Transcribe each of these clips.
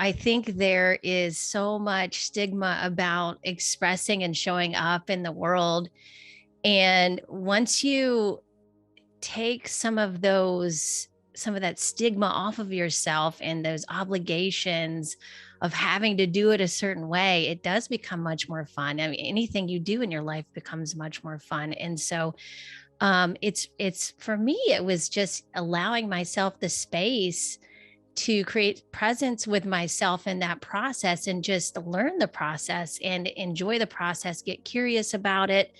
I think there is so much stigma about expressing and showing up in the world. And once you take some of that stigma off of yourself and those obligations of having to do it a certain way, it does become much more fun. I mean, anything you do in your life becomes much more fun. And so it's for me, it was just allowing myself the space to create presence with myself in that process and just learn the process and enjoy the process, get curious about it.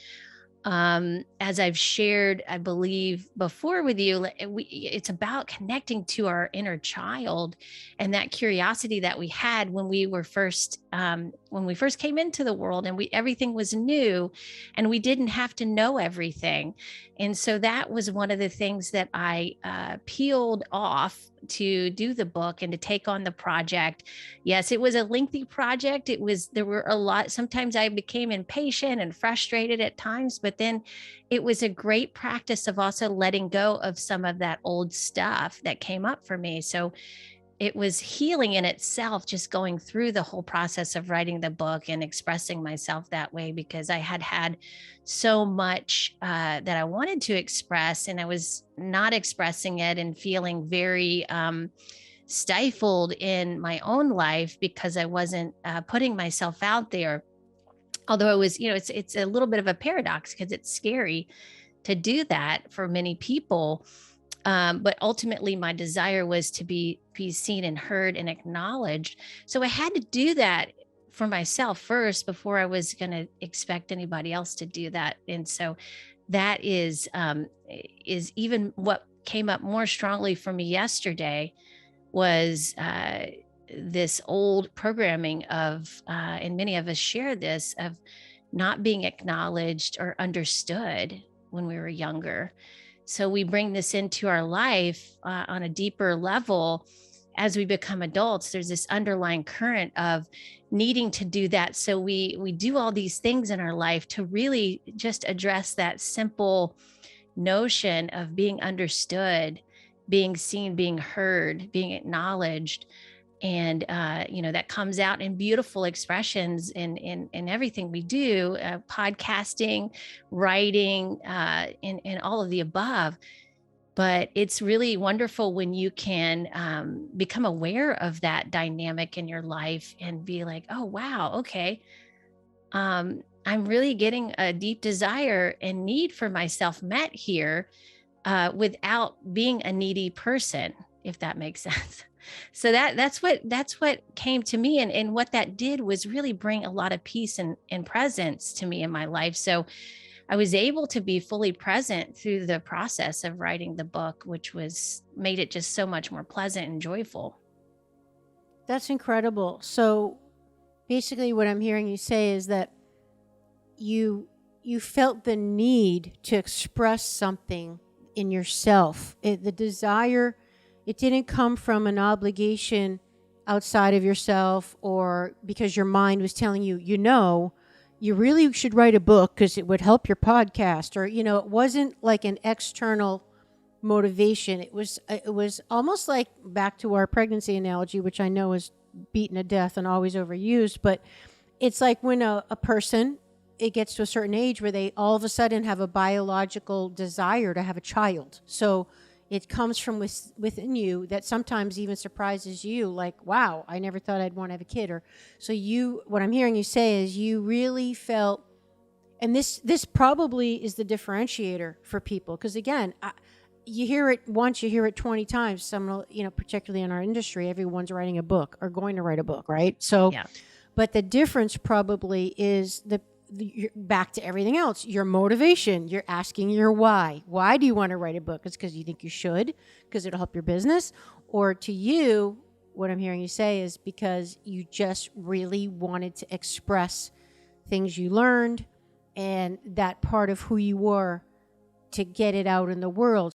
As I've shared, I believe before with you, it's about connecting to our inner child and that curiosity that we had when we first came into the world, and everything was new and we didn't have to know everything. And so that was one of the things that I peeled off to do the book and to take on the project. Yes, it was a lengthy project. There were a lot. Sometimes I became impatient and frustrated at times, but then it was a great practice of also letting go of some of that old stuff that came up for me. So it was healing in itself, just going through the whole process of writing the book and expressing myself that way, because I had had so much that I wanted to express, and I was not expressing it and feeling very stifled in my own life because I wasn't putting myself out there. Although it was, it's a little bit of a paradox because it's scary to do that for many people. But ultimately, my desire was to be seen and heard and acknowledged. So I had to do that for myself first before I was going to expect anybody else to do that. And so that is even what came up more strongly for me yesterday was this old programming of, and many of us share this, of not being acknowledged or understood when we were younger. So we bring this into our life on a deeper level as we become adults. There's this underlying current of needing to do that. So we do all these things in our life to really just address that simple notion of being understood, being seen, being heard, being acknowledged. And that comes out in beautiful expressions in everything we do, podcasting, writing, and all of the above. But it's really wonderful when you can become aware of that dynamic in your life and be like, oh wow, okay, I'm really getting a deep desire and need for myself met here, without being a needy person, if that makes sense. So that's what came to me. And what that did was really bring a lot of peace and presence to me in my life. So I was able to be fully present through the process of writing the book, which was made it just so much more pleasant and joyful. That's incredible. So basically what I'm hearing you say is that you felt the need to express something in yourself. The desire, it didn't come from an obligation outside of yourself, or because your mind was telling you, you really should write a book because it would help your podcast, or it wasn't like an external motivation. It was almost like, back to our pregnancy analogy, which I know is beaten to death and always overused, but it's like when a person, it gets to a certain age where they all of a sudden have a biological desire to have a child. So it comes from within you that sometimes even surprises you, like, wow, I never thought I'd want to have a kid. Or so what I'm hearing you say is you really felt, and this probably is the differentiator for people, because again, you hear it once, you hear it 20 times. Someone, particularly in our industry, everyone's writing a book or going to write a book, right? So, Yeah. but the difference probably is you're back to everything else. Your motivation, you're asking your why. Why do you want to write a book? It's because you think you should, because it'll help your business. Or to you, what I'm hearing you say is because you just really wanted to express things you learned and that part of who you were, to get it out in the world.